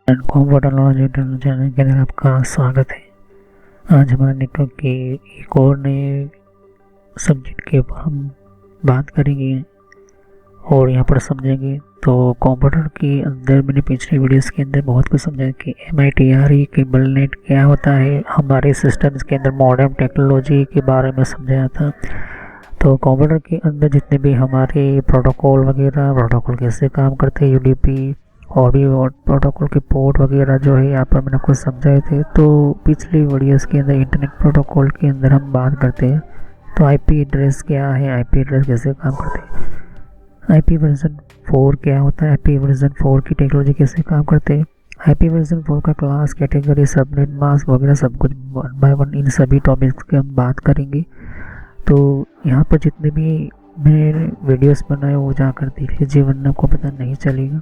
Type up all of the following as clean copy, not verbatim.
And computer knowledge YouTube channel के अंदर आपका स्वागत है। आज हमारा नेटवर्क के एक और नए सब्जेक्ट के ऊपर हम बात करेंगे और यहाँ पर समझेंगे। तो कंप्यूटर के अंदर मैंने पिछले वीडियोस के अंदर बहुत कुछ समझा कि MITRE केबल नेट क्या होता है, हमारे सिस्टम्स के अंदर मॉडर्न टेक्नोलॉजी के बारे में समझाया था। तो कंप्यूटर के अंदर जितने भी हमारे प्रोटोकॉल वगैरह, प्रोटोकॉल कैसे काम करते हैं, UDP और भी प्रोटोकॉल के पोर्ट वगैरह जो है यहाँ पर मैंने कुछ समझाए थे। तो पिछली वीडियोस के अंदर इंटरनेट प्रोटोकॉल के अंदर हम बात करते हैं। तो IP एड्रेस क्या है, IP एड्रेस कैसे काम करते हैं, IP वर्जन 4 क्या होता है, IP वर्जन 4 की टेक्नोलॉजी कैसे काम करते हैं, IP वर्जन 4 का क्लास, कैटेगरी, सबनेट मास्क वगैरह सब कुछ 1 बाय 1 इन सभी टॉपिक्स की हम बात करेंगे। तो यहाँ पर जितने भी मैंने वीडियोस बनाए वो जाकर देख लीजिए, वरना आपको पता नहीं चलेगा।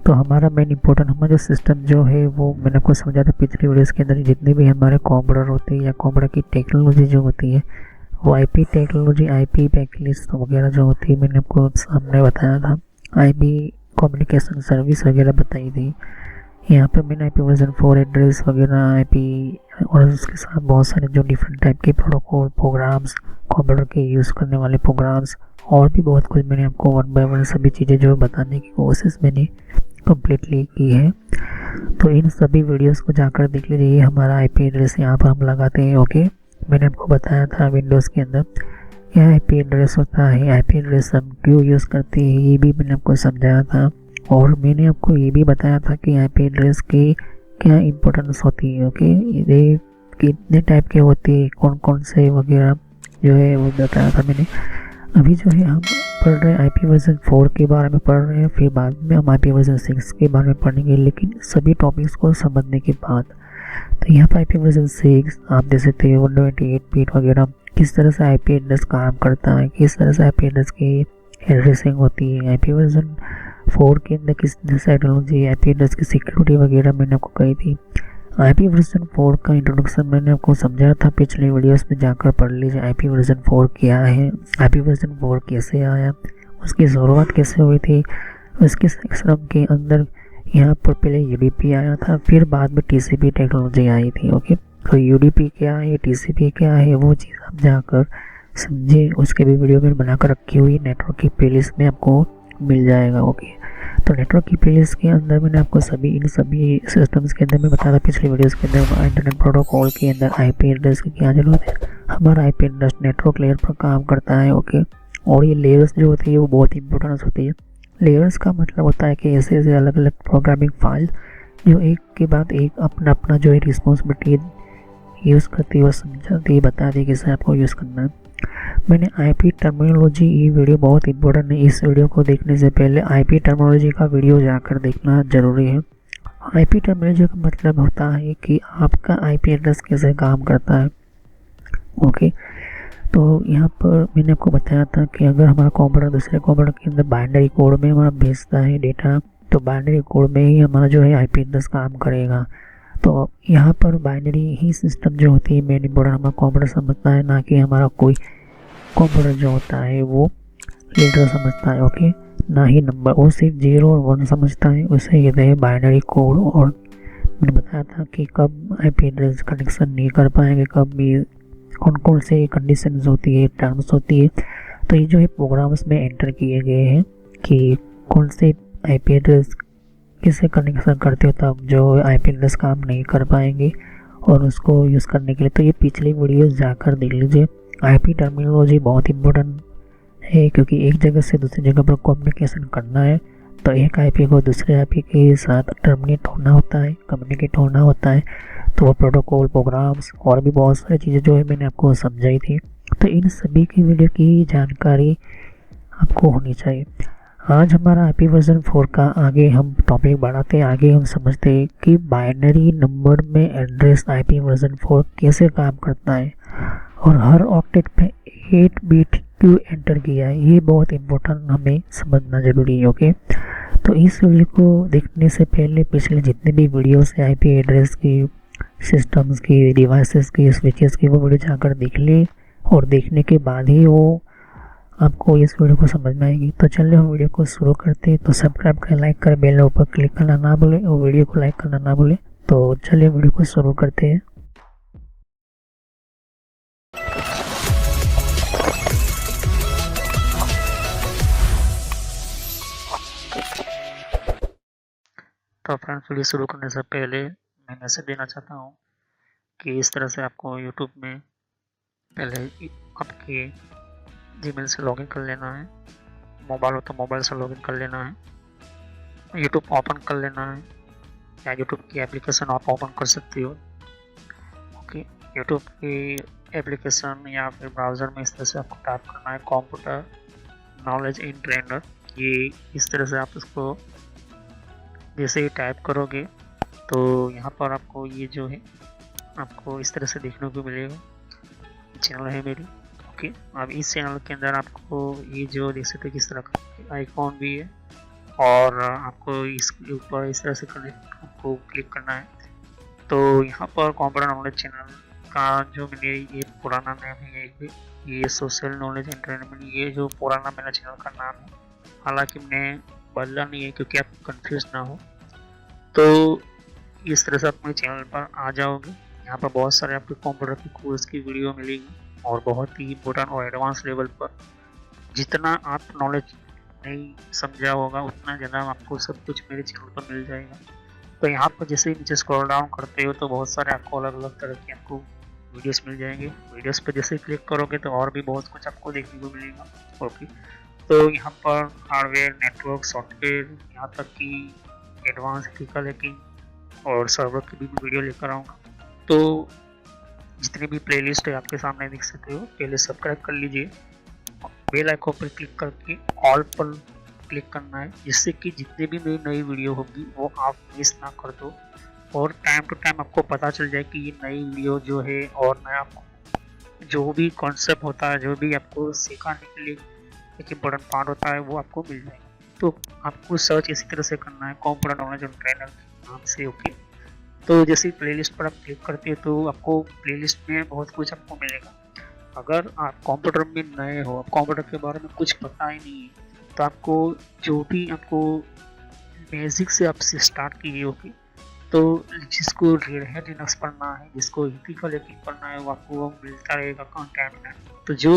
तो हमारा मेन इंपॉर्टेंट हमारा जो सिस्टम जो है वो मैंने आपको समझा था पिछली वीडियोस के अंदर। जितने भी हमारे कंप्यूटर होते हैं या कंप्यूटर की टेक्नोलॉजी जो होती है वो IP टेक्नोलॉजी, IP पैकेज वगैरह जो होती है मैंने आपको सामने बताया था। IP कम्युनिकेशन सर्विस वगैरह बताई थी। यहाँ पर मैंने IP वर्जन 4 एड्रेस वगैरह, IP और उसके साथ बहुत सारे जो डिफरेंट टाइप के प्रोटोकॉल, प्रोग्राम्स, कंप्यूटर के यूज़ करने वाले प्रोग्राम्स और भी बहुत कुछ मैंने आपको 1 बाय 1 सभी चीज़ें जो बताने की कोशिश मैंने कम्प्लीटली की है। तो इन सभी वीडियोस को जाकर देख लीजिए। ये हमारा IP एड्रेस यहाँ पर हम लगाते हैं। ओके, मैंने आपको बताया था विंडोज़ के अंदर यह IP एड्रेस होता है। IP एड्रेस हम क्यों यूज़ करते हैं ये भी मैंने आपको समझाया था। और मैंने आपको ये भी बताया था कि IP एड्रेस की क्या इम्पोर्टेंस होती है। ओके, ये कितने टाइप के होते हैं, कौन कौन से वगैरह जो है वो बताया था मैंने। अभी जो है हम पढ़ रहे हैं IP वर्जन 4 के बारे में पढ़ रहे हैं, फिर बाद में हम IP वर्जन 6 के बारे में पढ़ेंगे, लेकिन सभी टॉपिक्स को समझने के बाद। तो यहाँ पर IP वर्जन 6 आप देख सकते हैं 128 बिट वगैरह किस तरह से IP एड्रेस काम करता है, किस तरह से IP एड्रेस की एड्रेसिंग होती है। IP वर्जन 4 के अंदर किस तरह से टेक्नोलॉजी, IP एड्रेस की सिक्योरिटी वगैरह मैंने आपको कही थी। IP वर्जन 4 का इंट्रोडक्शन मैंने आपको समझाया था पिछले वीडियोस में, जाकर पढ़ लीजिए। IP वर्जन 4 क्या है, IP वर्जन 4 कैसे आया, उसकी ज़रूरत कैसे हुई थी, उसके सिस्टम के अंदर यहाँ पर पहले UDP आया था, फिर बाद में TCP टेक्नोलॉजी आई थी। ओके, तो UDP क्या है, TCP क्या है, वो चीज़ आप जाकर समझे। उसके भी वीडियो में बनाकर रखी हुई नेटवर्क की प्लेलिस्ट में आपको मिल जाएगा। ओके, तो नेटवर्क की प्लेलिस्ट के अंदर मैंने आपको इन सभी सिस्टम्स के अंदर मैं बताया था पिछली वीडियोस के अंदर। इंटरनेट प्रोटोकॉल के अंदर IP एड्रेस की क्या जरूरत है, हमारा IP एड्रेस नेटवर्क लेयर पर काम करता है। ओके, और ये लेयर्स जो होती है वो बहुत इंपॉर्टेंट होती है। लेयर्स का मतलब होता है कि ऐसे ऐसे अलग अलग प्रोग्रामिंग फाइल जो एक के बाद एक अपना अपना जो है रिस्पॉन्सिबिलिटी यूज़ करती है, वो समझाती है, बताती है कैसे आपको यूज़ करना है। मैंने IP टर्मिनोलॉजी, ये वीडियो बहुत इंपॉर्टेंट है। इस वीडियो को देखने से पहले IP टर्मिनोलॉजी का वीडियो जाकर देखना ज़रूरी है। IP टर्मिनोलॉजी का मतलब होता है कि आपका IP एड्रेस कैसे काम करता है। ओके, तो यहाँ पर मैंने आपको बताया था कि अगर हमारा कंप्यूटर दूसरे कंप्यूटर के अंदर बाइनरी कोड में हमारा भेजता है डेटा, तो बाइनरी कोड में ही हमारा जो है IP एड्रेस काम करेगा। तो यहाँ पर बाइनरी ही सिस्टम जो होती है मेन इंपॉर्टेंट हमारा कंप्यूटर समझता है, ना कि हमारा कोई कंप्यूटर जो होता है वो लीडर समझता है। ओके, ना ही नंबर, वो सिर्फ 0 और 1 समझता है, उसे कहते हैं बाइनरी कोड। और मैंने बताया था कि कब IP एड्रेस कनेक्शन नहीं कर पाएंगे, कब भी कौन कौन से कंडीशंस होती है, टर्म्स होती है। तो ये जो है प्रोग्राम्स में एंटर किए गए हैं कि कौन से IP एड्रेस किससे कनेक्शन करते हो तब जो IP एड्रेस काम नहीं कर पाएंगे और उसको यूज़ करने के लिए। तो ये पिछली वीडियोस जाकर देख लीजिए। IP टर्मिनोलॉजी बहुत इंपॉर्टेंट है, क्योंकि एक जगह से दूसरी जगह पर कम्युनिकेशन करना है तो एक IP को दूसरे IP के साथ टर्मिनेट होना होता है, कम्युनिकेट होना होता है। तो वो प्रोटोकॉल, प्रोग्राम्स और भी बहुत सारी चीज़ें जो है मैंने आपको समझाई थी। तो इन सभी की वीडियो की जानकारी आपको होनी चाहिए। आज हमारा IP वर्जन 4 का आगे हम टॉपिक बढ़ाते हैं। आगे हम समझते हैं कि बाइनरी नंबर में एड्रेस IP वर्जन 4 कैसे काम करता है और हर ऑक्टेट पे 8 बिट क्यों एंटर किया है, ये बहुत इंपॉर्टेंट हमें समझना जरूरी है। ओके, तो इस वीडियो को देखने से पहले पिछले जितने भी वीडियोस है IP एड्रेस की, सिस्टम्स की, डिवाइसेस की, स्विचेस की, वो वीडियो जाकर देख ले और देखने के बाद ही वो आपको इस वीडियो को समझ में आएगी। तो चलिए हम वीडियो को शुरू करते हैं। तो सब्सक्राइब करें, लाइक करें, बेल ऊपर क्लिक करना ना भूलें और वीडियो को लाइक करना ना भूलें। तो चलिए वीडियो को शुरू करते हैं। तो फ्रेंड्स, वीडियो शुरू करने से पहले मैं मैसेज देना चाहता हूँ कि इस तरह से आपको यूट्यूब में पहले आपके जीमेल से लॉगिन कर लेना है। मोबाइल हो तो मोबाइल से लॉगिन कर लेना है, यूट्यूब ओपन कर लेना है, या यूट्यूब की एप्लीकेशन आप ओपन कर सकती हो। ओके, यूट्यूब की एप्लीकेशन या फिर ब्राउज़र में इस तरह से आपको टाइप करना है कंप्यूटर नॉलेज इन ट्रेनर। ये इस तरह से आप इसको जैसे ही टाइप करोगे तो यहाँ पर आपको ये जो है आपको इस तरह से देखने को मिलेगा। चैनल है मेरी। ओके, अब इस चैनल के अंदर आपको ये जो देख सकते किस तरह का आइकॉन भी है और आपको इसके ऊपर इस तरह से आपको क्लिक करना है। तो यहाँ पर कंप्यूटर नॉलेज चैनल का जो मैंने ये पुराना नाम है, ये सोशल नॉलेज एंटरटेनमेंट, ये जो पुराना मेरा चैनल का नाम है, हालांकि मैंने बदला नहीं है क्योंकि आप कंफ्यूज ना हो। तो इस तरह से आप मेरे चैनल पर आ जाओगे। यहाँ पर बहुत सारे आपके कंप्यूटर की कोर्स की वीडियो मिलेगी और बहुत ही इम्पोर्टेंट और एडवांस लेवल पर जितना आप नॉलेज नहीं समझा होगा उतना ज़्यादा आपको सब कुछ मेरे चैनल पर मिल जाएगा। तो यहाँ पर जैसे ही नीचे स्क्रॉल डाउन करते हो तो बहुत सारे आपको अलग अलग तरह की आपको वीडियोस मिल जाएंगे। वीडियोस पर जैसे क्लिक करोगे तो और भी बहुत कुछ आपको देखने को मिलेगा। ओके, तो यहाँ पर हार्डवेयर, नेटवर्क, सॉफ्टवेयर, यहाँ तक कि एडवांस एथिकल हैकिंग और सर्वर की भी वीडियो लेकर आऊँगा। तो जितनी भी प्लेलिस्ट है आपके सामने देख सकते हो। पहले सब्सक्राइब कर लीजिए, बेल आइकन पर क्लिक करके ऑल पर क्लिक करना है, जिससे कि जितनी भी मेरी नई वीडियो होगी वो आप मिस ना कर दो और टाइम टू टाइम आपको पता चल जाए कि ये नई वीडियो जो है और नया जो भी कॉन्सेप्ट होता है, जो भी आपको सिखाने के लिए एक इम्पोर्टेंट पार्ट होता है, वो आपको मिल जाएगा। तो आपको सर्च इसी तरह से करना है कंप्यूटर नॉलेज एंड ट्रेनर के नाम से। ओके, तो जैसे प्लेलिस्ट पर आप क्लिक करते हैं तो आपको प्लेलिस्ट में बहुत कुछ आपको मिलेगा। अगर आप कंप्यूटर में नए हो, आप कंप्यूटर के बारे में कुछ पता ही नहीं है, तो आपको जो भी आपको बेसिक से आपसे स्टार्ट कीजिए। ओके, तो जिसको रेड हैट लिनक्स पढ़ना है, जिसको एथिकल हैकिंग पढ़ना है, वो आपको मिलता रहेगा कंटेंट में। तो जो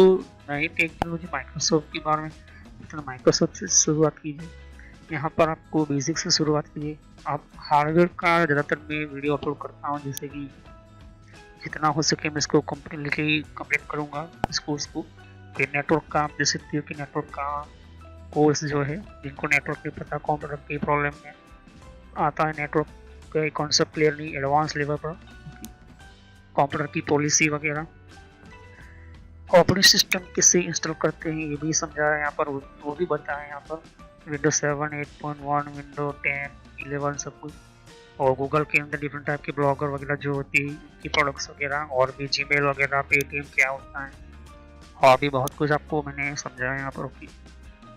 नई टेक्नोलॉजी माइक्रोसॉफ्ट के बारे में, तो माइक्रोसॉफ्ट से शुरुआत कीजिए। यहाँ पर आपको बेसिक से शुरुआत कीजिए। आप हार्डवेयर का ज़्यादातर मैं वीडियो अपलोड करता हूँ, जैसे कि जितना हो सके मैं इसको कम्प्लीटली कंप्लीट करूँगा इस कोर्स को। फिर नेटवर्क का आप देख सकते हो कि नेटवर्क का कोर्स जो है, जिनको नेटवर्क नहीं पता, कंप्यूटर की प्रॉब्लम में आता है, नेटवर्क का कॉन्सेप्ट क्लियर नहीं, एडवांस लेवल पर कंप्यूटर की पॉलिसी वगैरह, ऑपरेटिंग सिस्टम किससे इंस्टॉल करते हैं ये भी समझा है यहाँ पर, वो भी बताया यहाँ पर। विंडोज 7, 8.1, विंडो 10, 11 सब कुछ। और गूगल के अंदर डिफरेंट टाइप के ब्लॉगर वगैरह जो होती है की प्रोडक्ट्स वगैरह, और भी जीमेल वगैरह, पेटीएम क्या होता है, और भी बहुत कुछ आपको मैंने समझाया यहाँ पर। ओके,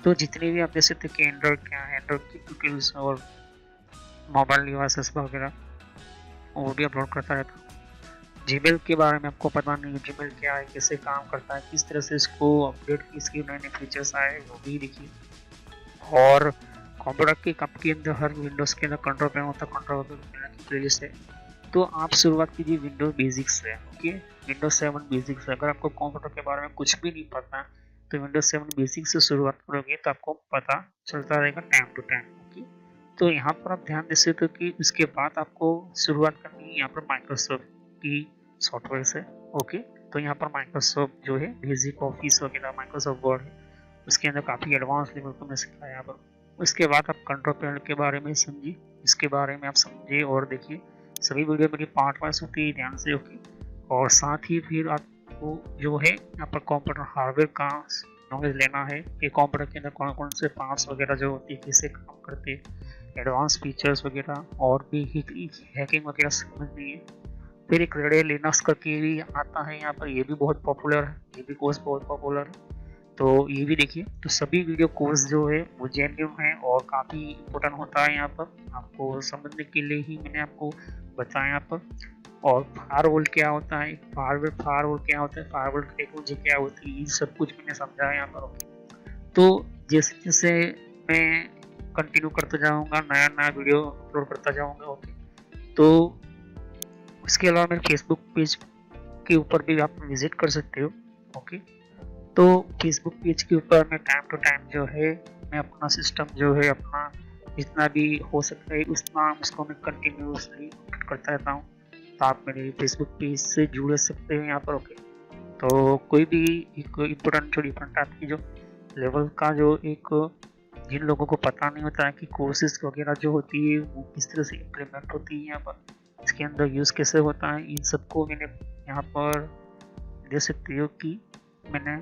तो जितने भी आप देख सकते हैं कि एंड्रॉयड क्या है, एंड्रॉयड की ट्यूटोरियल्स और मोबाइल डिवाइसेस वगैरह वो भी अपलोड करता रहता हूँ। जीमेल के बारे में आपको पता नहीं है, जीमेल क्या है, कैसे काम करता है, किस तरह से इसको अपडेट, इसके नए नए फीचर्स आए वो भी देखिए। और कंप्यूटर के कप के अंदर हर विंडोज़ के अंदर कंट्रोल पैनल होता है, कंट्रोल पैनल की प्लेलिस्ट है। तो आप शुरुआत कीजिए विंडोज बेसिक्स से। Okay, Windows 7 basics. अगर आपको कंप्यूटर के बारे में कुछ भी नहीं पता तो विंडोज 7 बेसिक से शुरुआत करोगे तो आपको पता चलता रहेगा टाइम टू टाइम। ओके, तो यहाँ पर आप ध्यान दे सकते हो कि उसके बाद आपको शुरुआत करनी है यहाँ पर माइक्रोसॉफ्ट की सॉफ्टवेयर से। ओके, तो यहाँ पर माइक्रोसॉफ्ट जो है बेसिक ऑफिस वगैरह, माइक्रोसॉफ्ट वर्ड है, उसके अंदर काफ़ी एडवांस लेवल को मैं सिखाया यहाँ पर। उसके बाद आप कंट्रोल पैनल के बारे में समझिए, इसके बारे में आप समझिए और देखिए। सभी वीडियो मेरी पार्ट वाइज होती है, ध्यान से। ओके, और साथ ही फिर आपको जो है यहाँ पर कंप्यूटर हार्डवेयर का नॉलेज लेना है कि कंप्यूटर के अंदर कौन कौन से पार्ट्स वगैरह जो होती है, कैसे काम करते हैं, एडवांस फीचर्स वगैरह, और भी हैकिंग वगैरह समझनी है। फिर एक रेड हैट लिनक्स करके भी आता है यहाँ पर, ये भी बहुत पॉपुलर है, ये भी कोर्स बहुत पॉपुलर है, तो ये भी देखिए। तो सभी वीडियो कोर्स जो है वो जेन्युइन है और काफ़ी इम्पोर्टेंट होता है यहाँ पर, आपको समझने के लिए ही मैंने आपको बताया यहाँ पर। और फायरवॉल क्या होता है, फायरवॉल क्या होता है, फायरवॉल टेक्नोलॉजी क्या होती है, ये सब कुछ मैंने समझा है यहाँ पर। तो जैसे जैसे मैं कंटिन्यू करता जाऊँगा, नया नया वीडियो अपलोड करता जाऊँगा। ओके, तो उसके अलावा मेरे फेसबुक पेज के ऊपर भी आप विजिट कर सकते हो। ओके, तो फेसबुक पेज के ऊपर मैं टाइम टू टाइम जो है मैं अपना सिस्टम जो है अपना जितना भी हो सकता है उतना उसको मैं कंटिन्यूसली अपडेट करता रहता हूँ। तो आप मेरे फेसबुक पेज से जुड़ सकते हैं यहाँ पर। ओके, तो कोई भी एक इम्पोर्टेंट जो डिफरेंट टाइप की जो लेवल का जो एक जिन लोगों को पता नहीं होता है कि कोर्सेज वगैरह जो होती है वो किस तरह से इम्प्लीमेंट होती है यहाँ पर, इसके अंदर यूज़ कैसे होता है, इन सबको मैंने यहाँ पर दे सकती हो कि मैंने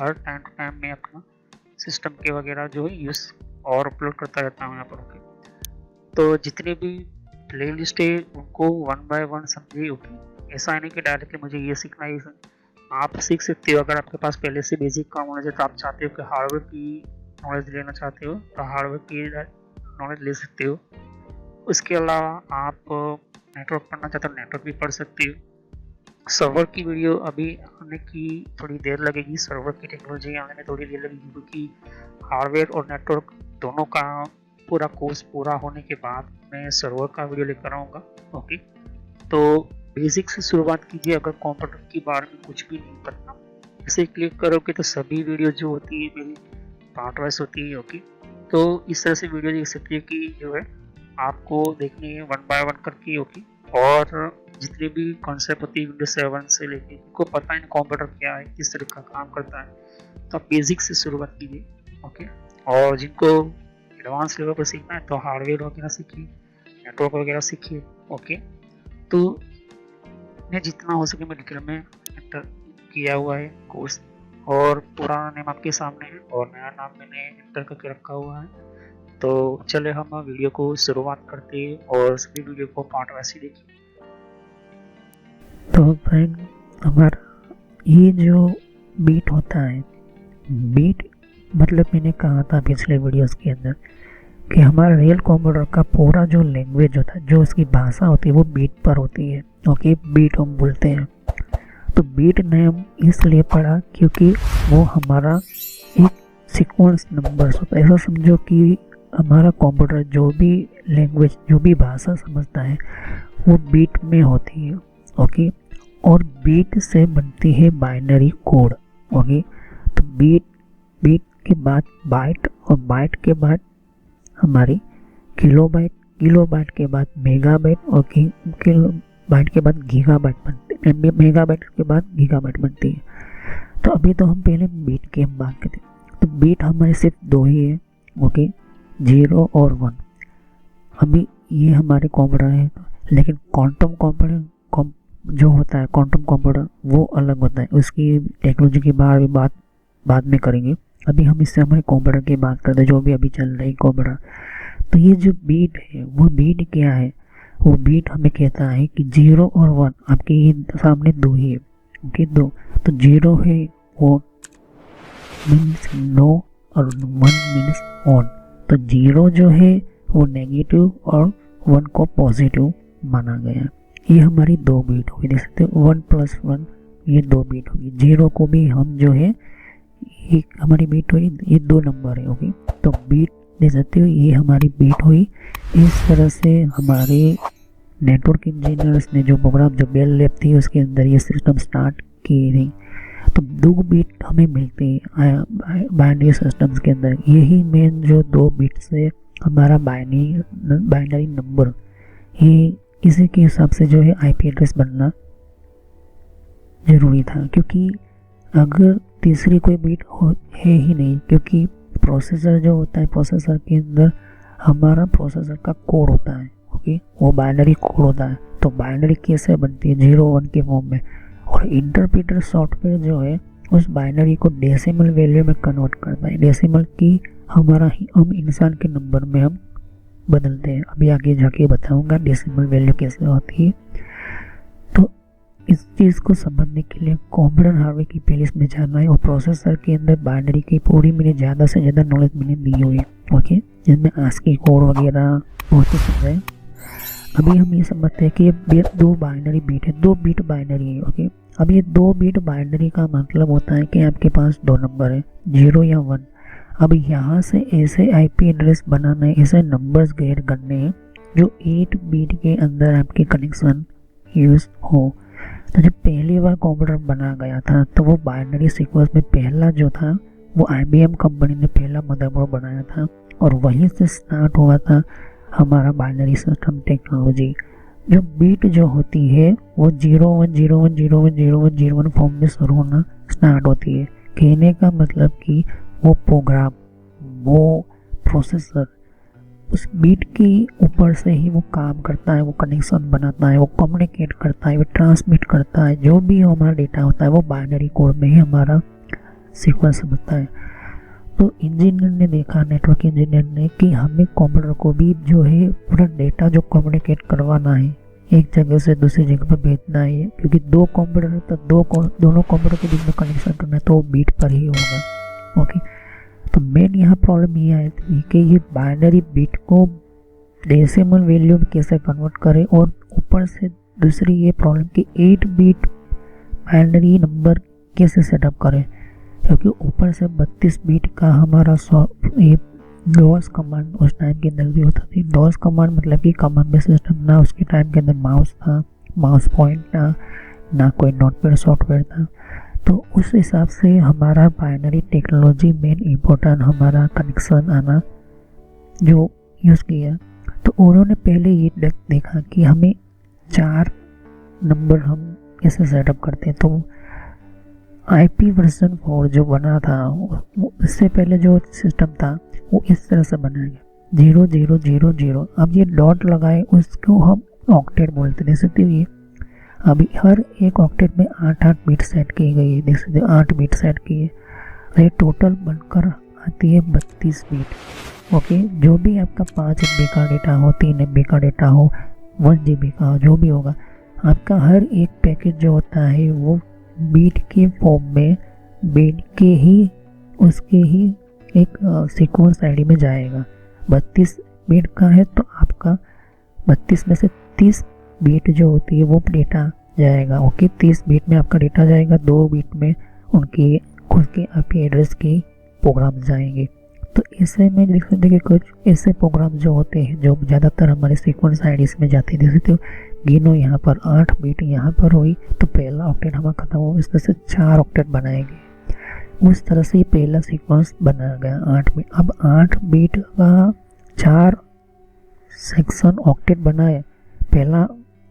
हर टाइम टू टाइम में अपना सिस्टम के वगैरह जो है यूज़ और अपलोड करता रहता हूँ यहाँ पर। ओके, तो जितने भी प्ले लिस्ट है उनको वन बाय वन समझिए। ओके, ऐसा है नहीं कि डायरेक्टली मुझे ये सीखना है, आप सीख सकते हो। अगर आपके पास पहले से बेसिक काम नॉलेज है तो आप चाहते हो कि हार्डवेयर की नॉलेज लेना चाहते हो तो हार्डवेयर की नॉलेज ले सकते हो। उसके अलावा आप नेटवर्क पढ़ना चाहते हो नेटवर्क भी पढ़ सकते हो। सर्वर की वीडियो अभी आने की थोड़ी देर लगेगी, सर्वर की टेक्नोलॉजी आने में थोड़ी देर लगेगी, क्योंकि हार्डवेयर और नेटवर्क दोनों का पूरा कोर्स पूरा होने के बाद मैं सर्वर का वीडियो लेकर आऊँगा। ओके, तो बेसिक से शुरुआत कीजिए। अगर कंप्यूटर के बारे में कुछ भी नहीं पता, इसे क्लिक करोगे तो सभी वीडियो जो होती है मेरी पार्ट वाइज होती है। ओके, तो इस तरह से वीडियो देख सकती है कि जो है आपको देखनी है वन बाय वन करके। ओके, और जितने भी कॉन्सेप्ट होती है विंडोज 7 से लेके इनको पता है कंप्यूटर क्या है, किस तरह का काम करता है, तो आप बेसिक से शुरुआत कीजिए। ओके, और जिनको एडवांस लेवल पर सीखना है तो हार्डवेयर वगैरह सीखिए, नेटवर्क वगैरह सीखिए। ओके, तो मैं जितना हो सके मैं डिटेल में एंटर किया हुआ है कोर्स, और पुराना नेम आपके सामने है और नया नाम मैंने एंटर करके रखा हुआ है। तो चले हम वीडियो को शुरुआत करते हैं और सभी वीडियो को पार्ट वाइज देखिए। तो फ्रेंड, हमारा ये जो बीट होता है, बीट मतलब मैंने कहा था पिछले वीडियोस के अंदर कि हमारा रियल कंप्यूटर का पूरा जो लैंग्वेज होता है, जो उसकी भाषा होती है वो बीट पर होती है। ओके, बीट हम बोलते हैं। तो बीट नेम इसलिए पड़ा क्योंकि वो हमारा एक सीक्वेंस नंबर्स होता है। ऐसा समझो कि हमारा कंप्यूटर जो भी लैंग्वेज जो भी भाषा समझता है वो बीट में होती है। ओके, और बीट से बनती है बाइनरी कोड। ओके, तो बीट के बाद बाइट और बाइट के बाद हमारी किलोबाइट, किलोबाइट के बाद मेगाबाइट और किलोबाइट के बाद गीगाबाइट बनती है, मेगाबाइट के बाद गीगाबाइट बनती है। तो अभी तो हम पहले बीट की हम बात करते हैं। तो बीट हमारे सिर्फ दो ही है। ओके, 0 और 1। अभी ये हमारे कंप्यूटर है, लेकिन क्वांटम कंप्यूटर जो होता है, क्वांटम कंप्यूटर वो अलग होता है। उसकी टेक्नोलॉजी की बात बाद में करेंगे। अभी हम इससे हमारे कंप्यूटर की बात करते हैं जो भी अभी चल रही कंप्यूटर। तो ये जो बीट है वो बीट क्या है, वो बीट हमें कहता है कि 0 और 1 आपके ये सामने दो ही है। ओके, दो। तो 0 है वो मीन्स नो और 1 मीन्स ऑन। तो 0 जो है वो नेगेटिव और 1 को पॉजिटिव माना गया। ये हमारी दो बीट होगी, देख सकते हो 1 + 1 ये दो बीट होगी। 0 को भी हम जो है एक हमारी बीट हुई, ये दो नंबर है। ओके, तो बीट देख सकते हो ये हमारी बीट हुई। इस तरह से हमारे नेटवर्क इंजीनियर्स ने जो प्रोग्राम जो बेल लैब थी उसके अंदर ये सिस्टम स्टार्ट की थी। तो दो बीट हमें मिलती है बाइनरी सिस्टम्स के अंदर। यही मेन जो दो बीट से हमारा बाइनरी नंबर, ये इसी के हिसाब से जो है आईपी एड्रेस बनना ज़रूरी था, क्योंकि अगर तीसरी कोई बीट है ही नहीं, क्योंकि प्रोसेसर जो होता है, प्रोसेसर के अंदर हमारा प्रोसेसर का कोड होता है। ओके, वो बाइनरी कोड होता है। तो बाइनरी कैसे बनती है 0 1 के फॉर्म में, और इंटरप्रेटर सॉफ्टवेयर जो है उस बाइनरी को डेसिमल वैल्यू में कन्वर्ट करता है। डेसिमल की हम इंसान के नंबर में हम बदलते हैं। अभी आगे जाके बताऊंगा डेसिमल वैल्यू कैसे होती है। तो इस चीज़ को समझने के लिए कंप्यूटर हार्डवेयर की प्लेलिस्ट में जाना है, और प्रोसेसर के अंदर बाइनरी की पूरी मैंने ज़्यादा से ज़्यादा नॉलेज मैंने दी हुई है। ओके, जिसमें आस्की कोड वगैरह बहुत कुछ समझाए। अभी हम ये समझते हैं कि ये दो बाइनरी बीट है, दो बीट बाइनरी है। ओके, अब ये दो बीट बाइनरी का मतलब होता है कि आपके पास दो नंबर है 0 या 1। अब यहाँ से ऐसे आईपी एड्रेस बनाने, ऐसे नंबर्स क्रिएट करने जो 8 बीट के अंदर आपके कनेक्शन यूज हो। तो जब पहली बार कंप्यूटर बना गया था तो वो बाइनरी सीक्वेंस में पहला जो था वो IBM कंपनी ने पहला मदरबोर्ड बनाया था और वहीं से स्टार्ट हुआ था हमारा बाइनरी सिस्टम टेक्नोलॉजी। जो बीट जो होती है वो 0101010101 फॉर्म में शुरू होना स्टार्ट होती है। कहने का मतलब कि वो प्रोग्राम, वो प्रोसेसर उस बीट के ऊपर से ही वो काम करता है, वो कनेक्शन बनाता है, वो कम्युनिकेट करता है, वो ट्रांसमिट करता है। जो भी हमारा डेटा होता है वो बाइनरी कोड में ही हमारा सीक्वेंस समझता है। तो इंजीनियर ने देखा, नेटवर्क इंजीनियर ने, कि हमें कंप्यूटर को भी जो है पूरा डेटा जो कम्युनिकेट करवाना है, एक जगह से दूसरी जगह पर भेजना है, क्योंकि दो कंप्यूटर है तो दोनों कंप्यूटर के बीच में कनेक्शन करना है तो वो बीट पर ही होगा। ओके, तो मेन यहाँ प्रॉब्लम ये आई थी कि ये बाइनरी बीट को डेसिमल वैल्यू में कैसे कन्वर्ट करें, और ऊपर से दूसरी ये प्रॉब्लम कि 8 बीट बाइनरी नंबर कैसे सेटअप करें, क्योंकि ऊपर से 32 बीट का हमारा ये डॉस कमांड उस टाइम के अंदर भी होता थी। डॉस कमांड मतलब कि कमांड बेस सिस्टम ना, उसके टाइम के अंदर माउस था, माउस पॉइंट था, ना कोई नोटपैड सॉफ्टवेयर था। तो उस हिसाब से हमारा बाइनरी टेक्नोलॉजी मेन इम्पोर्टेंट हमारा कनेक्शन आना जो यूज़ किया। तो उन्होंने पहले ये देखा कि हमें 4 नंबर हम कैसे सेटअप करते हैं। तो IP वर्जन 4 जो बना था इससे पहले जो सिस्टम था वो इस तरह से बनाया गया 0000। अब ये डॉट लगाए उसको हम ऑक्टेट बोलते हैं। देख सकते हो ये अभी हर एक ऑक्टेट में 8 बीट सेट की गई है। देख सकते हो 8 बीट सेट की है। ये टोटल बनकर आती है 32 बीट। ओके, जो भी आपका 5 MB का डेटा हो, 3 MB का डेटा हो, 1 GB का हो, जो भी होगा, आपका हर एक पैकेज जो होता है वो बीट के फॉर्म में बीट के ही उसके ही एक सीक्वेंस आईडी में जाएगा। 32 बीट का है तो आपका 32 में से 30 बीट जो होती है वो डेटा जाएगा। ओके, 30 बीट में आपका डेटा जाएगा, 2 बीट में उनकी खुद के IP एड्रेस के प्रोग्राम जाएंगे। तो ऐसे में देख सकते कि कुछ ऐसे प्रोग्राम जो होते हैं जो ज़्यादातर हमारे सीक्वेंस आईडीज में जाते हैं। देख सकते हो गिनो यहाँ पर 8 बीट यहाँ पर हुई तो पहला ऑक्टेट हमारा खत्म हो, इस तरह से 4 ऑक्टेट बनाए गए। उस तरह से पहला सीक्वेंस बनाया गया 8 बीट। अब 8 बीट का 4 सेक्शन ऑक्टेट बनाए। पहला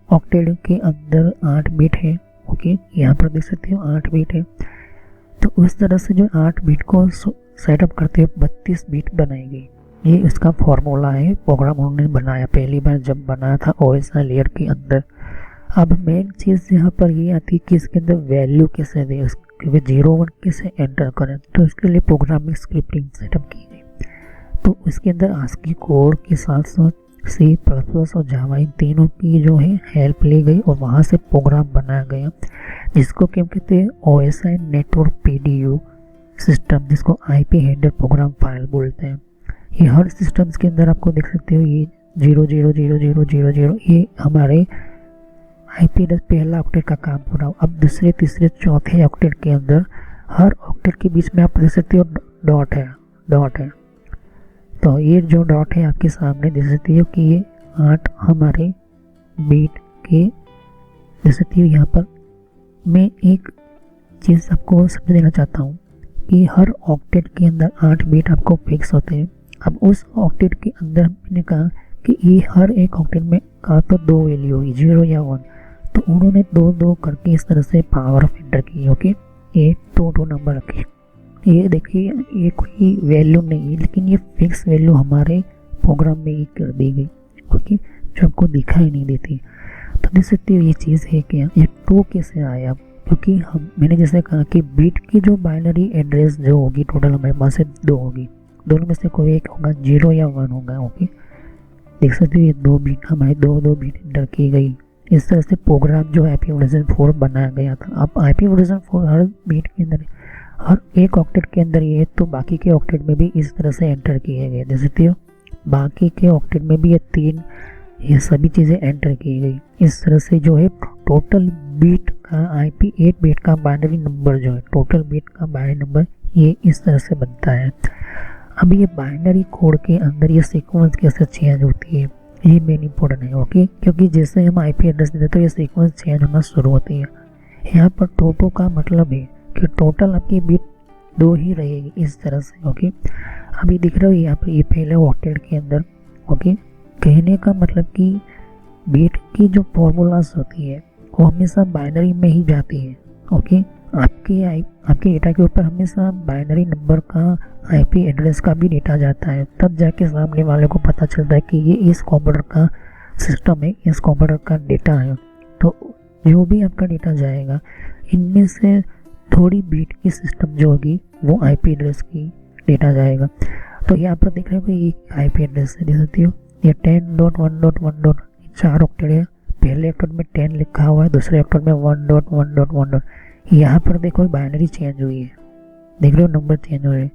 ऑक्टेट के अंदर 8 बीट है। ओके, यहाँ पर देख सकते हो 8 बीट है। तो उस तरह से जो 8 बीट को सेटअप करते हुए 32 बीट बनाई गई। ये इसका फॉर्मूला है, प्रोग्राम उन्होंने बनाया पहली बार जब बनाया था OSI लेयर के अंदर। अब मेन चीज़ यहाँ पर ये आती है कि इसके अंदर वैल्यू कैसे दें, क्योंकि 01 कैसे एंटर करें। तो इसके लिए प्रोग्रामिंग स्क्रिप्टिंग सेटअप की गई। तो इसके अंदर ASCII कोड के साथ साथ C++ और जावा इन तीनों की जो है हेल्प ली गई और वहाँ से प्रोग्राम बनाया गया जिसको क्या कहते हैं OSI नेटवर्क PDU सिस्टम, जिसको IP हेडर प्रोग्राम फाइल बोलते हैं। ये हर सिस्टम्स के अंदर आपको देख सकते हो ये 000000 ये हमारे IP एड्रेस पहला ऑक्टेट का काम पूरा हो। अब दूसरे तीसरे चौथे ऑक्टेट के अंदर हर ऑक्टेट के बीच में आप देख सकते हो डॉट है। तो ये जो डॉट है आपके सामने देख सकते हो कि ये 8 हमारे बीट के देख सकते हो। यहाँ पर मैं एक चीज़ आपको समझ देना चाहता हूँ कि हर ऑक्टेट के अंदर 8 बीट आपको फिक्स होते हैं। अब उस ऑक्टेट के अंदर मैंने कहा कि ये हर एक ऑक्टेट में का तो 2 वैल्यू होगी 0 या 1, तो उन्होंने 2 करके इस तरह से पावर ऑफ एंटर की। ओके, ये 2 नंबर रखे। ये देखिए ये कोई वैल्यू नहीं है लेकिन ये फिक्स वैल्यू हमारे प्रोग्राम में ही कर दी गई। ओके, जो आपको दिखाई नहीं देती। तो देख सकते हो ये चीज़ है क्या, ये 2 कैसे आया, क्योंकि मैंने जैसे कहा कि बीट की जो बाइनरी एड्रेस जो होगी टोटल हमारे पास से 2 होगी, दोनों में से कोई एक होगा 0 या 1 होगा। ओके, देख सकते हो ये 2 बीट हमारे 2 बीट एंटर की गई। इस तरह से प्रोग्राम जो IP वर्जन 4 बनाया गया था। अब IP वर्जन 4 हर बीट के अंदर हर एक ऑक्टेट के अंदर ये है तो बाकी के ऑक्टेट में भी इस तरह से एंटर किए गए। देख सकते हो बाकी के ऑक्टेट में भी ये 3 ये सभी चीज़ें एंटर की गई। इस तरह से जो है टोटल बीट का IP 8 बीट का बाइनरी नंबर जो है टोटल बीट का बाइनरी नंबर ये इस तरह से बनता है। अब ये बाइनरी कोड के अंदर ये सीक्वेंस कैसे चेंज होती है, ये मेन इंपॉर्टेंट है। ओके, क्योंकि जैसे हम आईपी एड्रेस देते हैं तो ये सीक्वेंस चेंज होना शुरू होती है। यहाँ पर टोटो का मतलब है कि टोटल आपकी बिट 2 ही रहेगी इस तरह से। ओके, अभी दिख रहा है यहाँ पर ये पहले ऑक्टेट के अंदर। ओके, कहने का मतलब कि बिट की जो फॉर्मूलाज होती है वो हमेशा बाइनरी में ही जाती है। ओके, आपके डेटा के ऊपर हमेशा बाइनरी नंबर का आईपी एड्रेस का भी डेटा जाता है, तब जाके सामने वाले को पता चलता है कि ये इस कंप्यूटर का सिस्टम है, इस कंप्यूटर का डेटा है। तो जो भी आपका डेटा जाएगा इनमें से थोड़ी बिट की सिस्टम जो होगी वो आईपी एड्रेस की डेटा जाएगा। तो यहाँ पर देख रहे हो ये आईपी एड्रेस है, देख सकते हो ये 10.1.1. 4 ऑक्टेट है। पहले ऑक्टेट में 10 लिखा हुआ है, दूसरे ऑक्टेट में 1.1.1. यहाँ पर देखो बाइनरी चेंज हुई है, देख रहे हो नंबर चेंज हो रहे हैं,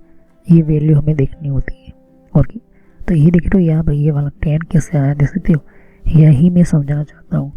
ये वैल्यू हमें देखनी होती है। ओके, तो ये देख रहे हो यहाँ पर ये वाला 10 कैसे आया, देख सकते हो। यही मैं समझाना चाहता हूँ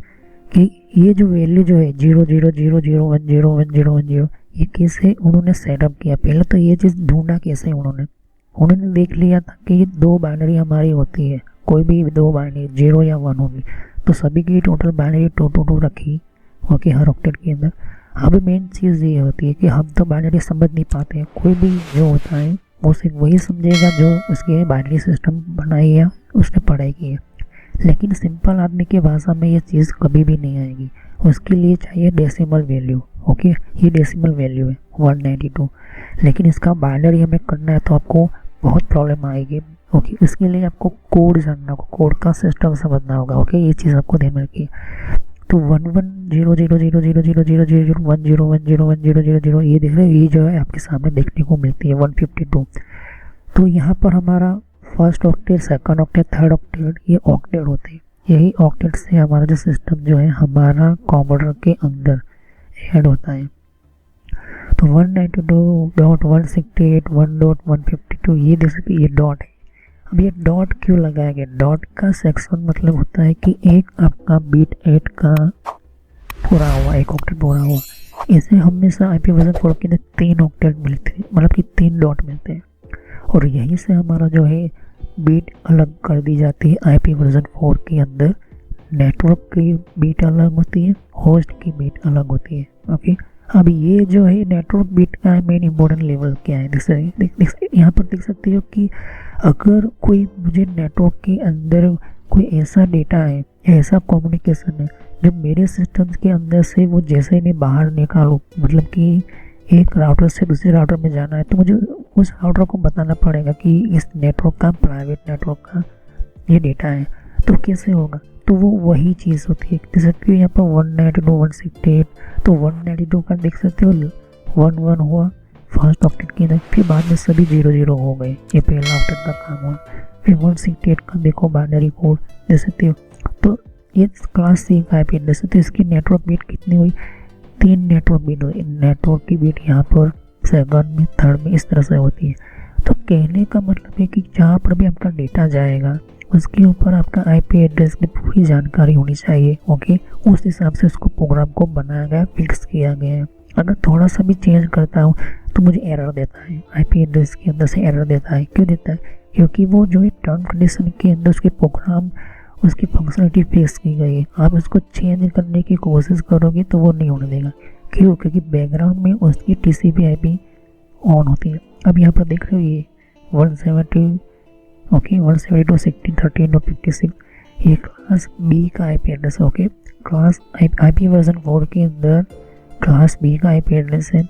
कि ये जो वैल्यू जो है 00001010110 ये कैसे उन्होंने सेटअप किया। पहले तो ये चीज़ ढूंढा कैसे उन्होंने देख लिया था कि ये 2 बाइनरी हमारी होती है, कोई भी 2 बाइनरी 0 या 1 होगी, तो सभी की टोटल बाइनरी 222 रखी। ओके, हर ऑक्टेट के अंदर। अब मेन चीज़ ये होती है कि हम तो बाइनरी समझ नहीं पाते हैं, कोई भी जो होता है वो सिर्फ वही समझेगा जो उसके बाइनरी सिस्टम बनाई है, उसने पढ़ाई की है। लेकिन सिंपल आदमी की भाषा में ये चीज़ कभी भी नहीं आएगी, उसके लिए चाहिए डेसिमल वैल्यू। ओके, ये डेसिमल वैल्यू है 192, लेकिन इसका बाइनरी हमें करना है तो आपको बहुत प्रॉब्लम आएगी। ओके, इसके लिए आपको कोड जानना होगा, कोड का सिस्टम समझना होगा। ओके, ये चीज़ आपको ध्यान में रखिए। तो 110000001010101010 ये देख रहे हो, ये जो है आपके सामने देखने को मिलती है 152। तो यहाँ पर हमारा first octet, second octet, third octet ये ऑक्टेट होते हैं। यही ऑक्टेट से हमारा जो सिस्टम जो है हमारा कंप्यूटर के अंदर ऐड होता है। तो 192.168.1.152 ये देख सकते ये डॉट है। अब ये डॉट क्यों लगाया गया, डॉट का सेक्शन मतलब होता है कि एक आपका बीट 8 का पूरा हुआ, एक ऑक्टेट पूरा हुआ। इसे हमेशा आईपी वर्जन 4 के अंदर 3 ऑक्टेट मिलते हैं, मतलब कि 3 डॉट मिलते हैं, और यहीं से हमारा जो है बीट अलग कर दी जाती है। आईपी वर्जन 4 के अंदर नेटवर्क की बीट अलग होती है, होस्ट की बीट अलग होती है। ओके, अब ये जो है नेटवर्क बीट का मेन इंपॉर्टेंट लेवल क्या है, यहाँ पर देख सकते हो कि अगर कोई मुझे नेटवर्क के अंदर कोई ऐसा डेटा है, ऐसा कम्युनिकेशन है जो मेरे सिस्टम्स के अंदर से वो जैसे ही मैं बाहर निकालूँ, मतलब कि एक राउटर से दूसरे राउटर में जाना है, तो मुझे उस राउटर को बताना पड़ेगा कि इस नेटवर्क का, प्राइवेट नेटवर्क का ये डेटा है, तो कैसे होगा। तो वो वही चीज़ होती है। देख सकते हो यहाँ पर 192.168, तो 192 का देख सकते हो 11 हुआ फर्स्ट ऑक्टेट के अंदर, फिर बाद में सभी 00 हो गए, ये पहला ऑक्टेट का काम हुआ। फिर 168 का देखो बाइनरी कोड देख सकते हो। तो ये क्लास C का आईपी एड्रेस है, तो इसकी नेटवर्क बीट कितनी हुई, 3 नेटवर्क बीट हुई। नेटवर्क की बीट यहाँ पर सेकंड में, थर्ड में इस तरह से होती है। तो कहने का मतलब है कि जहाँ पर भी आपका डेटा जाएगा उसके ऊपर आपका आईपी एड्रेस की पूरी जानकारी होनी चाहिए। ओके, उस हिसाब से उसको प्रोग्राम को बनाया गया, फिक्स किया गया है। अगर थोड़ा सा भी चेंज करता हूँ तो मुझे एरर देता है, आईपी एड्रेस के अंदर से एरर देता है। क्यों देता है, क्योंकि वो जो है टर्म कंडीशन के अंदर उसके प्रोग्राम, उसकी फंक्शनलिटी फिक्स की गई है। आप उसको चेंज करने की कोशिश करोगे तो वो नहीं होने देगा। क्यों, क्योंकि बैकग्राउंड में उसकी TCP/IP ऑन होती है। अब यहाँ पर देख रहे हो ये 170 ओके 172.16.13.56 ये क्लास B का आईपी एड्रेस है। ओके, क्लास आईपी वर्जन 4 के अंदर क्लास B का आईपी एड्रेस है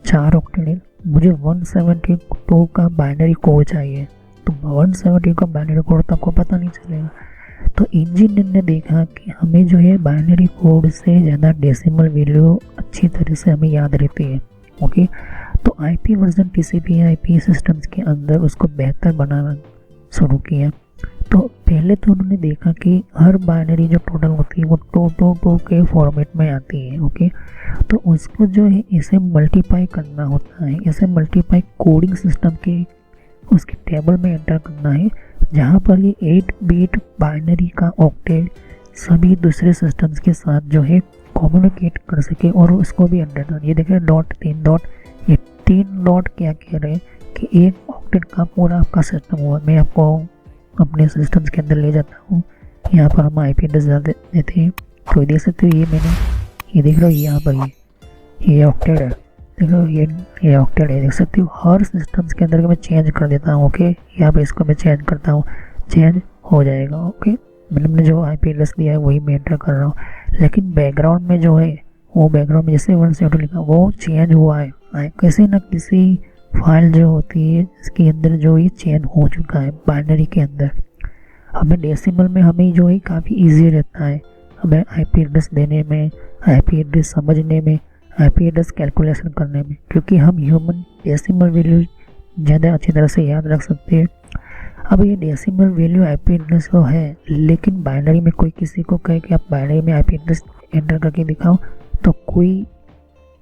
4 ऑक्टेट। मुझे 172 का बाइनरी कोड चाहिए, तो 172 का बाइनरी कोड तो आपको पता नहीं चलेगा। तो इंजीनियर ने देखा कि हमें जो है बाइनरी कोड से ज़्यादा डेसिमल वैल्यू अच्छी तरह से हमें याद रहती है। ओके, तो आईपी वर्जन TCP/IP सिस्टम्स के अंदर उसको बेहतर बनाना शुरू किया। तो पहले तो उन्होंने देखा कि हर बाइनरी जो टोटल होती है वो 222 के फॉर्मेट में आती है। ओके, तो उसको जो है इसे मल्टीप्लाई करना होता है, इसे मल्टीप्लाई कोडिंग सिस्टम के उसके टेबल में एंटर करना है, जहाँ पर ये 8 बिट बाइनरी का ऑक्टेट सभी दूसरे सिस्टम्स के साथ जो है कम्युनिकेट कर सके और उसको भी एंटर कर। ये देखें डॉट 3 डॉट, ये 3 डॉट क्या कह रहे हैं कि एक ऑक्टेट का पूरा आपका सिस्टम हुआ। मैं आपको अपने सिस्टम्स के अंदर ले जाता हूँ। यहाँ पर हम IP एड्रेस डाल देते हैं। तो देख सकते हो ये देख रहे हो यहाँ पर ये ऑक्टेट है, देख रहे हो ये ऑक्टेट है, देख सकते हो। हर सिस्टम्स के अंदर मैं चेंज कर देता हूँ। ओके, यहाँ पर इसको मैं चेंज करता हूँ, चेंज हो जाएगा। ओके, मैंने जो IP एड्रेस दिया है वही मैं एंटर कर रहा हूँ, लेकिन बैकग्राउंड में जो है वो बैकग्राउंड में जैसे 172 लिखा वो चेंज हुआ है। किसी न किसी फाइल जो होती है इसके अंदर जो ये चेंज हो चुका है बाइनरी के अंदर। हमें डेसिमल में हमें जो है काफ़ी इजी रहता है हमें IP एड्रेस देने में, IP एड्रेस समझने में, IP एड्रेस कैलकुलेशन करने में, क्योंकि हम ह्यूमन डेसिमल वैल्यू ज़्यादा अच्छी तरह से याद रख सकते हैं। अब ये डेसिमल वैल्यू IP एड्रेस तो है, लेकिन बाइनरी में कोई किसी को कहे कि आप बाइनरी में IP एड्रेस एंटर करके दिखाओ तो कोई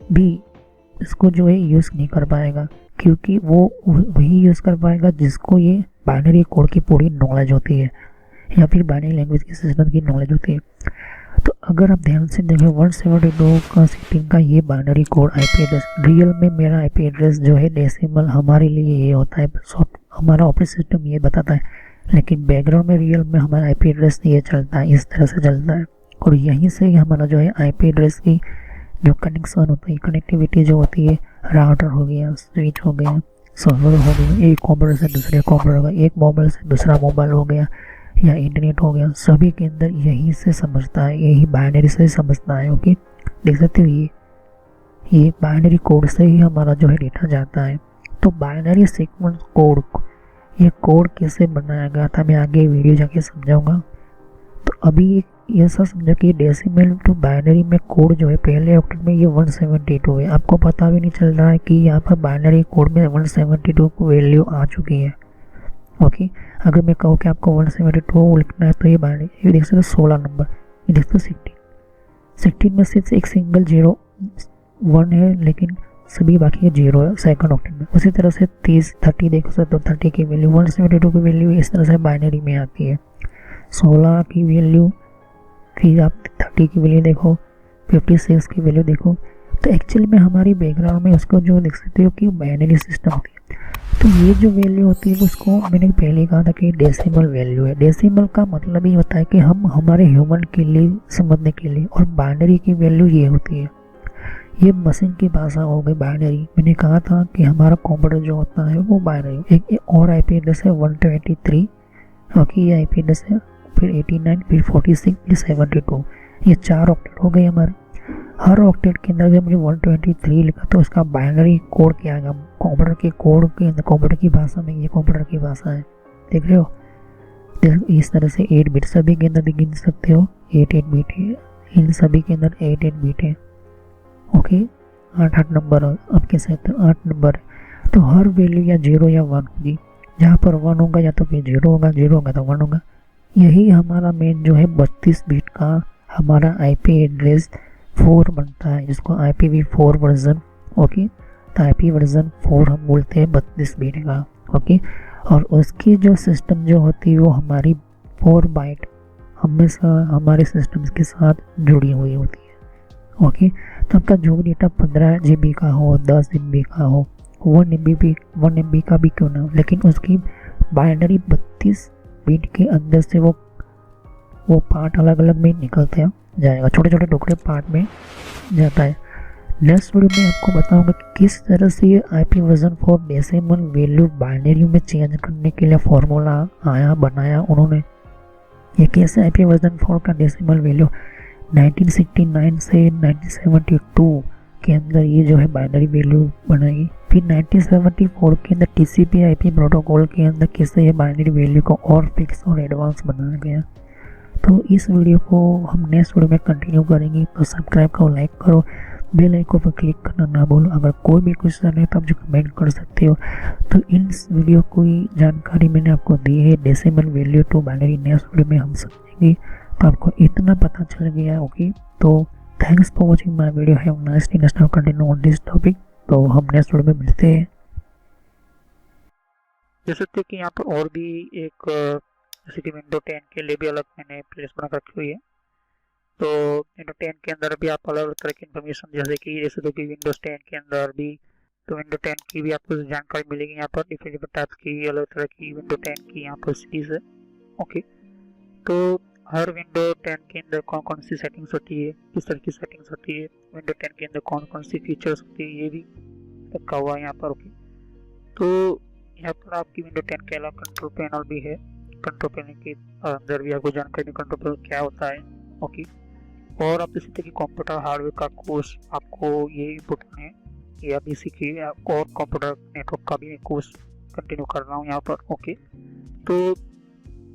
भी इसको जो है यूज़ नहीं कर पाएगा, क्योंकि वो वही यूज़ कर पाएगा जिसको ये बाइनरी कोड की पूरी नॉलेज होती है या फिर बाइनरी लैंग्वेज के सिस्टम की नॉलेज होती है। तो अगर आप ध्यान से देखें 172 का सेटिंग का ये binary code IP address, real में मेरा IP एड्रेस जो है डेसिमल हमारे लिए ये होता है, हमारा ऑपरेटिंग सिस्टम ये बताता है, लेकिन बैकग्राउंड में रियल में हमारा IP एड्रेस ये चलता है, इस तरह से चलता है। और यहीं से ही हमारा जो है IP एड्रेस की जो कनेक्शन होता है, कनेक्टिविटी जो होती है, राउटर हो गया, स्विच हो गया, सर्वर हो गया, एक कंप्यूटर से दूसरे कंप्यूटर हो गया, एक मोबाइल से दूसरा मोबाइल हो गया, या इंटरनेट हो गया, सभी के अंदर यहीं से समझता है, यही बाइनरी से समझता है। ओके, देख सकते हो ये बाइनरी कोड से ही हमारा जो है डेटा जाता है। तो बाइनरी सीक्वेंस कोड, ये कोड कैसे बनाया गया था मैं आगे वीडियो जाके समझाऊंगा। तो अभी ऐसा समझो कि डेसिमल टू बाइनरी में कोड जो है पहले ऑक्टेट में ये 172 है, आपको पता भी नहीं चल रहा है कि यहाँ पर बाइनरी कोड में 172 को वैल्यू आ चुकी है। ओके, अगर मैं कहूँ कि आपको 172 लिखना है तो ये बाइनरी, ये देख सकते हो 16 नंबर, ये देख सकते हो 16 में सिर्फ एक सिंगल 01 है, लेकिन सभी बाकी 0 है सेकंड ऑक्टेट में। उसी तरह से 30 देख सकते हो, 30 की वैल्यू 172 की वैल्यू इस तरह से बाइनरी में आती है। 16 की वैल्यू, फिर आप 30 की वैल्यू देखो, 56 की वैल्यू देखो। तो एक्चुअली में हमारी बैकग्राउंड में उसको जो देख सकते हो कि बाइनरी सिस्टम होती है। तो ये जो वैल्यू होती है उसको मैंने पहले कहा था कि डेसिमल वैल्यू है। डेसिमल का मतलब ये होता है कि हम हमारे ह्यूमन के लिए समझने के लिए, और बाइनरी की वैल्यू ये होती है, ये मशीन की भाषा हो गई बाइनरी। मैंने कहा था कि हमारा कंप्यूटर जो होता है वो बाइनरी। एक और IP एड्रेस है 123, ओके, ये IP एड्रेस है, फिर 89, फिर 46, फिर 72, ये 4 ऑक्टेट हो गए हमारे। हर ऑक्टेट के अंदर जब मुझे 123 लिखा तो उसका बाइनरी कोड क्या आएगा कंप्यूटर के कोड के अंदर, कंप्यूटर की भाषा में, ये कंप्यूटर की भाषा है, देख रहे हो। इस तरह से 8 बिट सभी के अंदर गिन सकते हो, 8 बिट है, इन सभी के अंदर 8 बिट है। ओके, 8 नंबर आपके साथ 8 नंबर है। तो हर वैल्यू या 0 या 1 होगी, जहाँ पर 1 होगा या तो फिर 0 होगा, 0 होगा तो 1 होगा। यही हमारा मेन जो है 32 बिट का हमारा IP एड्रेस 4 बनता है, जिसको IPv4 वर्जन। ओके, तो IP वर्जन 4 हम बोलते हैं 32 बिट का। ओके, और उसकी जो सिस्टम जो होती है वो हमारी 4 बाइट हमेशा हमारे सिस्टम के साथ जुड़ी हुई होती है। ओके, तो आपका जो भी डेटा 15 GB का हो, 10 MB का हो, 1 MB का भी क्यों ना हो, लेकिन उसकी बाइनरी 32 बिट के अंदर से वो पार्ट अलग अलग में निकलते जाएगा, छोटे छोटे टुकड़े पार्ट में जाता है। नेक्स्ट वीडियो में आपको बताऊंगा कि किस तरह से ये IP version 4 decimal value binary में चेंज करने के लिए फॉर्मूला बनाया उन्होंने। ये कैसे IP वर्जन 4 का डेसिमल वैल्यू 1969 से 1972 के अंदर ये जो है बाइनरी वैल्यू बनाई, फिर 1974 के अंदर TCP/IP प्रोटोकॉल के अंदर कैसे ये बाइनरी वैल्यू को और फिक्स और एडवांस बनाया गया। तो इस वीडियो को हम नेक्स्ट वीडियो में कंटिन्यू करेंगे। तो सब्सक्राइब करो, लाइक करो, बेल आइकन पर क्लिक करना ना भूलो। अगर कोई भी क्वेश्चन है तो आप जो कमेंट कर सकते हो। तो इन वीडियो की जानकारी मैंने आपको दी है decimal value to binary, next video में हम समझेंगे। तो आपको इतना पता चल गया। ओके, तो thanks for watching my video, have nice day, next continue on this topic. तो हम नेक्स्ट वीडियो में मिलते हैं। जैसे कि यहाँ पर और भी एक जैसे कि विंडो 10 के लिए भी अलग मैंने प्लेलिस्ट बना रखी हुई है। तो विंडो 10 के अंदर भी आप अलग अलग तरह की इन्फॉर्मेशन, जैसे कि विंडोज 10 के अंदर भी तो विंडो 10 की भी आपको जानकारी मिलेगी यहाँ पर, डिफरेंट डिफरेंट टाइप्स की अलग तरह की विंडो 10 की यहाँ पर सीरीज है। ओके, तो हर विंडो 10 के अंदर कौन कौन सी सेटिंग्स होती है, किस तरह की सेटिंग्स होती है, विंडो 10 के अंदर कौन कौन सी फीचर्स होती है, ये भी रखा हुआ है यहाँ पर। ओके, तो यहाँ पर आपकी विंडो 10 के अलावा कंट्रोल पैनल भी है। कंट्रोल पैनल के अंदर भी आपको जानकारी कंट्रोल पैनल क्या होता है। ओके, और आप इसी तरह की कंप्यूटर हार्डवेयर का कोर्स आपको ये इम्पोर्टेंट है, ये आप इसी की और कंप्यूटर नेटवर्क का भी कोर्स कंटिन्यू कर रहा हूँ यहाँ पर। ओके, तो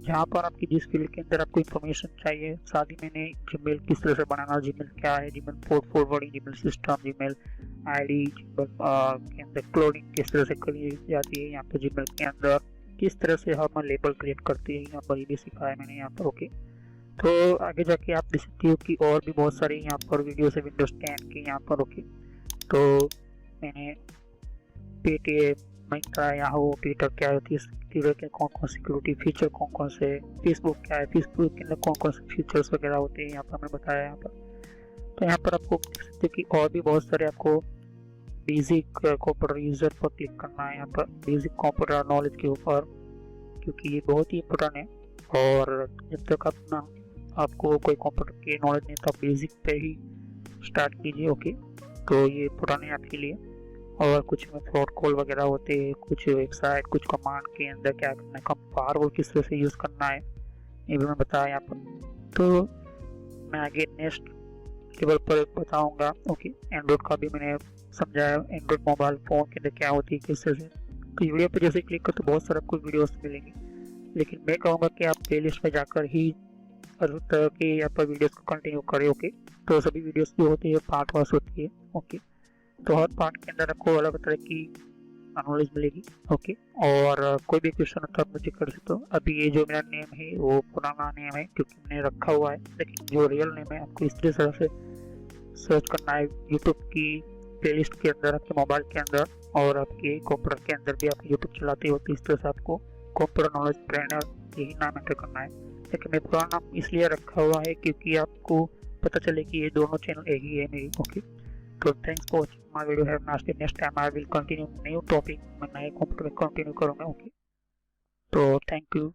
यहाँ पर आपकी जिस फील्ड के अंदर आपको इन्फॉर्मेशन चाहिए, साथ ही मैंने जीमेल किस तरह से बनाना, जीमेल क्या है, Gmail port forwarding, Gmail system, Gmail ID, Gmail के अंदर क्लोनिंग किस तरह से करी जाती है, यहाँ पर जीमेल के अंदर किस तरह से हम लेबल क्रिएट करते हैं, यहाँ पर ये भी सिखाया मैंने यहाँ पर। ओके, तो आगे जाके आप देख सकते हो कि और भी बहुत सारे यहाँ पर वीडियो है विंडोज 10 के यहाँ पर। ओके, तो मैंने पेटीएम, मिंत्रा, याहू, ट्विटर क्या होती है, ट्विटर के कौन कौन सिक्योरिटी फीचर कौन कौन से, फेसबुक क्या है, फेसबुक के अंदर कौन कौन से फीचर्स वगैरह होते हैं यहाँ पर मैंने बताया यहाँ पर। तो यहाँ पर आपको देख सकते हो कि और भी बहुत सारे आपको बेसिक कंप्यूटर यूजर पर क्लिक करना है यहाँ पर, बेसिक कंप्यूटर नॉलेज के ऊपर, क्योंकि ये बहुत ही इम्पोर्टेंट है। और जब तक आपको कोई कंप्यूटर की नॉलेज नहीं तो आप बेसिक पे ही स्टार्ट कीजिए। ओके, तो ये इम्पोर्टेंट है आपके लिए। और कुछ में फ्रॉड कॉल वगैरह होते हैं, कुछ वेबसाइट, कुछ कमांड के अंदर क्या करना है, कम फायरवॉल किस तरह से यूज़ करना है, ये भी मैं बताया यहाँ पर। तो मैं आगे नेक्स्ट लेवल पर बताऊंगा। ओके, एंड्रॉइड का भी मैंने समझाया, एंड्रॉइड मोबाइल फ़ोन के अंदर क्या होती है, किस तरह से। तो वीडियो पर जैसे क्लिक करो तो बहुत सारे आपको वीडियोस मिलेंगे, लेकिन मैं कहूँगा कि आप प्ले लिस्ट में जाकर ही हर तरह के यहाँ पर वीडियोस को कंटिन्यू करें। ओके, तो सभी वीडियोस जो होती है पार्ट वाइज होती है। ओके, तो हर पार्ट के अंदर आपको अलग तरह की नॉलेज मिलेगी। ओके, और कोई भी क्वेश्चन होता है मुझे कर सकते हो। अभी ये जो मेरा नेम है वो पुराना नेम है क्योंकि मैंने रखा हुआ है, लेकिन जो रियल नेम है आपको इस तरह से सर्च करना है यूट्यूब की प्लेलिस्ट के अंदर, आपके मोबाइल के अंदर, और आपके कंप्यूटर के अंदर भी आप यूट्यूब चलाते हो तो इस तरह से आपको कंप्यूटर नॉलेज ट्रेनर यही नाम एंटर करना है। लेकिन मैं पुराना नाम इसलिए रखा हुआ है क्योंकि आपको पता चले कि ये दोनों चैनल एक ही है मेरी। ओके, तो thanks for watching my video. Have nice day. Next time I will continue new topic, मैं नए कंप्यूटर में कंटिन्यू करूँगा। ओके, तो थैंक यू।